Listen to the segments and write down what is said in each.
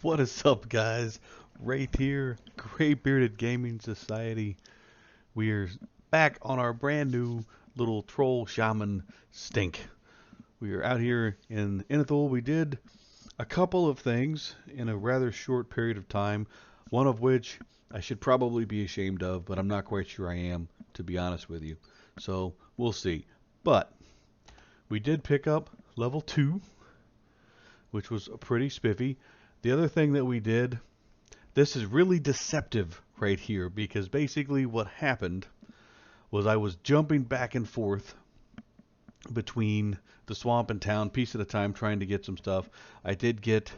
What is up, guys? Right here, Gray Bearded Gaming Society. We are back on our brand new little troll shaman stink. We are out here in Inethul. We did a couple of things in a rather short period of time, one of which I should probably be ashamed of, but I'm not quite sure I am, to be honest with you. So, we'll see. But, we did pick up level 2, which was pretty spiffy. The other thing that we did, this is really deceptive right here, because basically what happened was I was jumping back and forth between the swamp and town, piece at a time, trying to get some stuff. I did get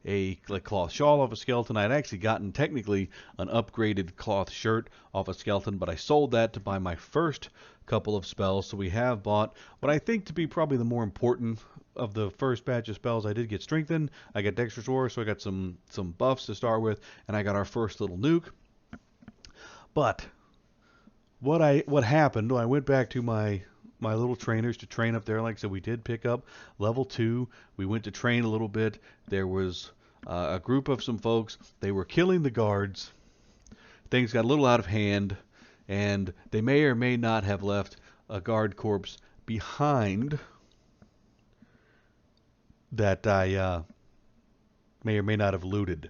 a cloth shawl off a skeleton. I'd actually gotten technically an upgraded cloth shirt off a skeleton, but I sold that to buy my first couple of spells. So we have bought what I think to be probably the more important of the first batch of spells. I did get strengthened. I got dexterous war, so I got some buffs to start with, and I got our first little nuke. But what happened when I went back to my little trainers to train up there? Like I said, we did pick up level 2. We went to train a little bit. There was a group of some folks. They were killing the guards. Things got a little out of hand, and they may or may not have left a guard corpse behind that I may or may not have looted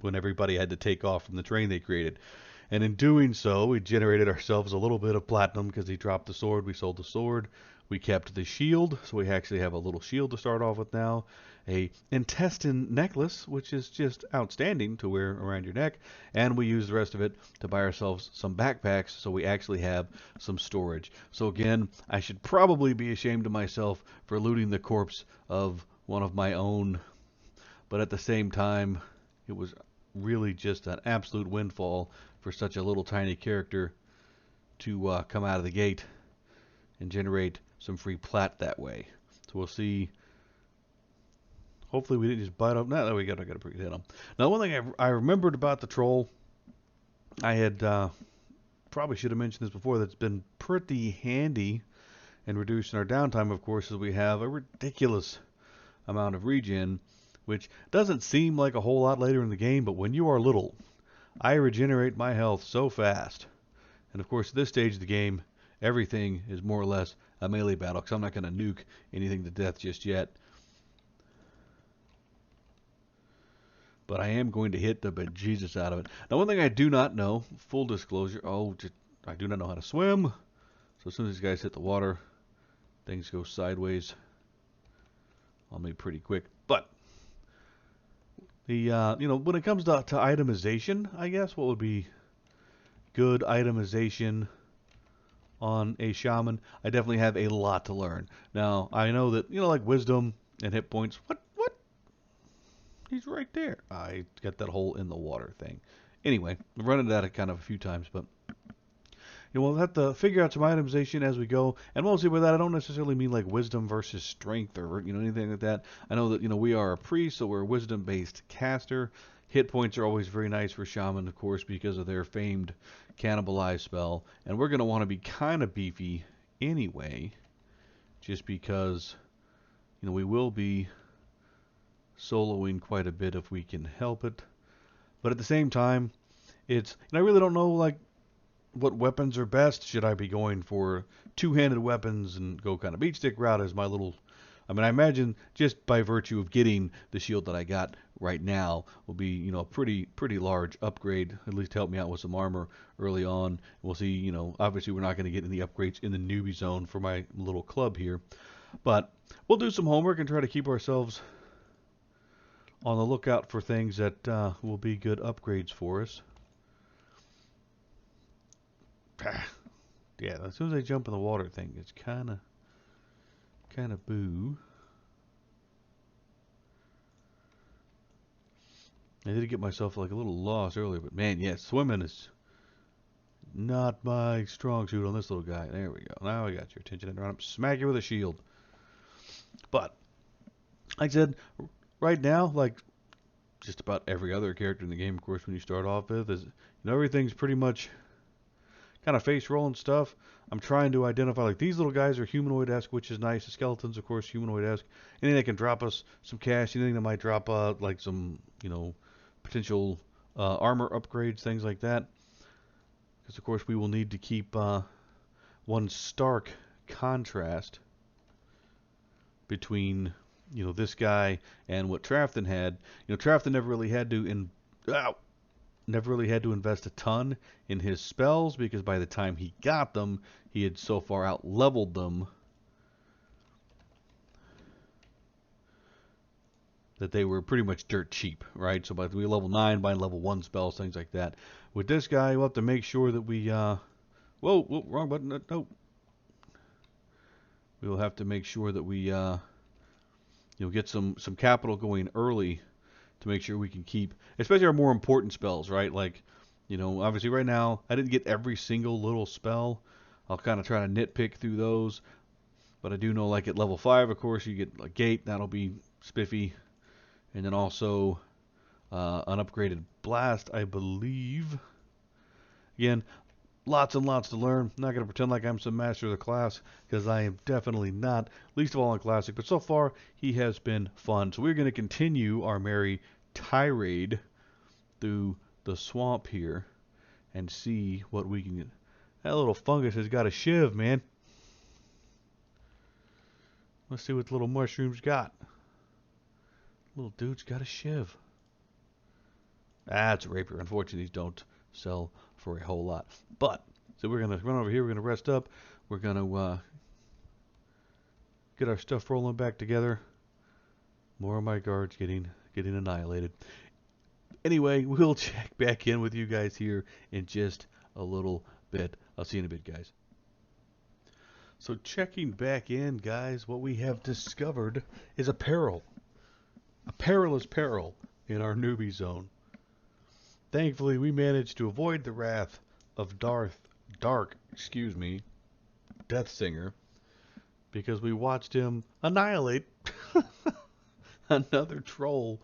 when everybody had to take off from the train they created. And in doing so, we generated ourselves a little bit of platinum because he dropped the sword. We sold the sword. We kept the shield, so we actually have a little shield to start off with now. A intestine necklace, which is just outstanding to wear around your neck. And we use the rest of it to buy ourselves some backpacks, so we actually have some storage. So again, I should probably be ashamed of myself for looting the corpse of one of my own. But at the same time, it was really just an absolute windfall for such a little tiny character to come out of the gate and generate some free plat that way. So we'll see. Hopefully we didn't just bite up. No, we got a pretty hit him. Now, one thing I remembered about the troll, I had probably should have mentioned this before. That's been pretty handy in reducing our downtime. Of course, as we have a ridiculous amount of regen, which doesn't seem like a whole lot later in the game, but when you are little, I regenerate my health so fast. And of course, at this stage of the game, everything is more or less a melee battle, because I'm not going to nuke anything to death just yet. But I am going to hit the bejesus out of it. Now, one thing I do not know, full disclosure, I do not know how to swim. So as soon as these guys hit the water, things go sideways on me pretty quick. But the when it comes to itemization, I guess what would be good itemization on a shaman? I definitely have a lot to learn. Now I know that like wisdom and hit points. What? He's right there. I got that hole in the water thing. Anyway, I've run into that kind of a few times, but we'll have to figure out some itemization as we go. And mostly with that, I don't necessarily mean like wisdom versus strength or anything like that. I know that we are a priest, so we're a wisdom-based caster. Hit points are always very nice for shaman, of course, because of their famed cannibalize spell. And we're going to want to be kind of beefy anyway, just because we will be soloing quite a bit if we can help it. But at the same time, it's I really don't know like what weapons are best. Should I be going for two-handed weapons and go kind of beat stick route as my little... I imagine just by virtue of getting the shield that I got right now will be, a pretty large upgrade, at least to help me out with some armor early on. We'll see, obviously we're not going to get any upgrades in the newbie zone for my little club here. But we'll do some homework and try to keep ourselves on the lookout for things that will be good upgrades for us. Yeah, as soon as I jump in the water thing, it's kind of boo. I did get myself like a little lost earlier, but man, yeah, swimming is not my strong suit on this little guy. There we go. Now I got your attention and run up, smack you with a shield. But like I said, right now, like just about every other character in the game, of course, when you start off with, is everything's pretty much kind of face rolling stuff, I'm trying to identify, like, these little guys are humanoid-esque, which is nice. The skeletons, of course, humanoid-esque. Anything that can drop us some cash, anything that might drop, like, some, potential armor upgrades, things like that. Because, of course, we will need to keep one stark contrast between, this guy and what Trafton had. Trafton never really had to invest a ton in his spells, because by the time he got them, he had so far out leveled them that they were pretty much dirt cheap, right? So by the way, level 9, buying level 1 spells, things like that. With this guy, we'll have to make sure that we, whoa, wrong button, no. We'll have to make sure that we, get some capital going early to make sure we can keep, especially our more important spells, right? Like, obviously right now, I didn't get every single little spell. I'll kind of try to nitpick through those. But I do know, like, at level 5, of course, you get a gate. That'll be spiffy. And then also an upgraded blast, I believe. Again, lots and lots to learn. I'm not going to pretend like I'm some master of the class, because I am definitely not, least of all in Classic. But so far, he has been fun. So we're going to continue our merry tirade through the swamp here and see what we can get. That little fungus has got a shiv, man. Let's see what the little mushroom's got. Little dude's got a shiv. Ah, it's a rapier. Unfortunately, these don't sell for a whole lot. But, so we're going to run over here. We're going to rest up. We're going to get our stuff rolling back together. More of my guards getting annihilated. Anyway, we'll check back in with you guys here in just a little bit. I'll see you in a bit, guys. So checking back in, guys, what we have discovered is a peril. A perilous peril in our newbie zone. Thankfully, we managed to avoid the wrath of Death Singer, because we watched him annihilate another troll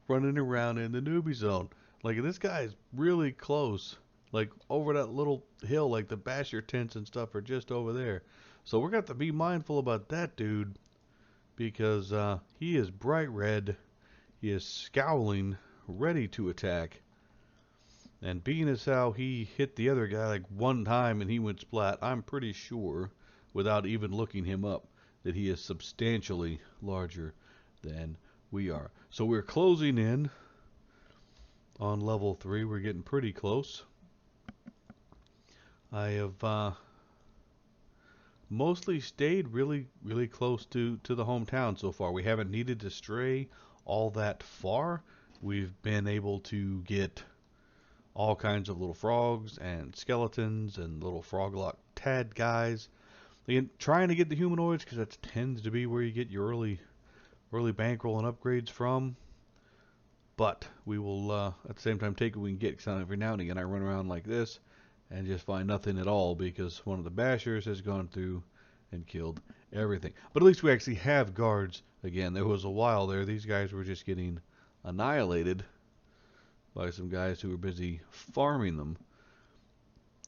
running around in the newbie zone. Like, this guy's really close, like over that little hill, like the basher tents and stuff are just over there. So we're going to have to be mindful about that dude, because he is bright red. He is scowling, ready to attack. And being as how he hit the other guy like one time and he went splat, I'm pretty sure, without even looking him up, that he is substantially larger than we are. So we're closing in on level 3. We're getting pretty close. I have mostly stayed really, really close to the hometown so far. We haven't needed to stray all that far. We've been able to get all kinds of little frogs and skeletons and little frog-lock tad guys. Again, trying to get the humanoids, because that tends to be where you get your early bankroll and upgrades from. But we will at the same time take what we can get, because every now and again I run around like this and just find nothing at all, because one of the bashers has gone through and killed everything. But at least we actually have guards. Again, there was a while there these guys were just getting annihilated by some guys who were busy farming them.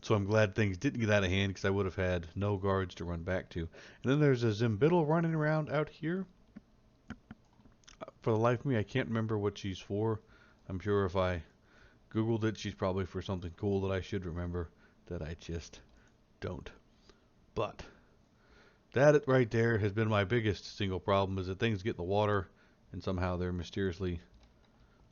So I'm glad things didn't get out of hand, because I would have had no guards to run back to. And then there's a Zimbiddle running around out here. For the life of me, I can't remember what she's for. I'm sure if I Googled it, she's probably for something cool that I should remember, that I just don't. But that right there has been my biggest single problem, is that things get in the water and somehow they're mysteriously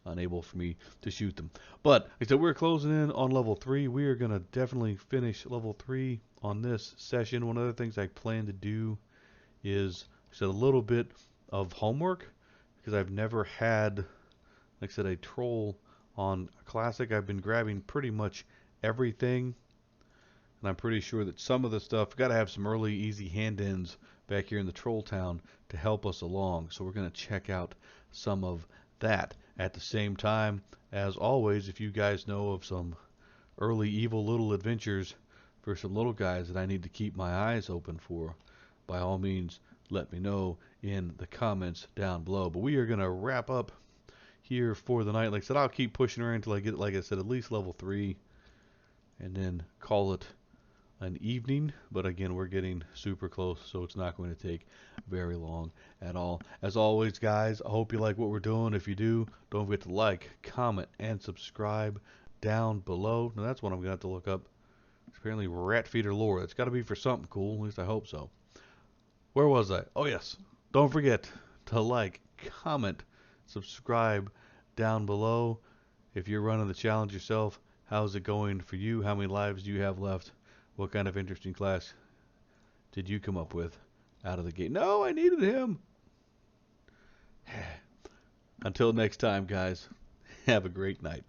unable for me to shoot them. But like I said, we're closing in on level 3. We are going to definitely finish level 3 on this session. One of the things I plan to do is, like I said, a little bit of homework, because I've never had, like I said, a troll on Classic. I've been grabbing pretty much everything, and I'm pretty sure that some of the stuff, got to have some early easy hand-ins back here in the Troll Town to help us along. So we're going to check out some of that. At the same time, as always, if you guys know of some early evil little adventures for some little guys that I need to keep my eyes open for, by all means, let me know in the comments down below. But we are going to wrap up here for the night. Like I said, I'll keep pushing around until I get, like I said, at least level 3, and then call it an evening, but again, we're getting super close, so it's not going to take very long at all. As always, guys, I hope you like what we're doing. If you do, don't forget to like, comment, and subscribe down below. Now, that's what I'm going to have to look up. It's apparently rat feeder lore. It's got to be for something cool. At least I hope so. Where was I? Oh, yes. Don't forget to like, comment, subscribe down below. If you're running the challenge yourself, how's it going for you? How many lives do you have left? What kind of interesting class did you come up with out of the gate? No, I needed him. Until next time, guys, have a great night.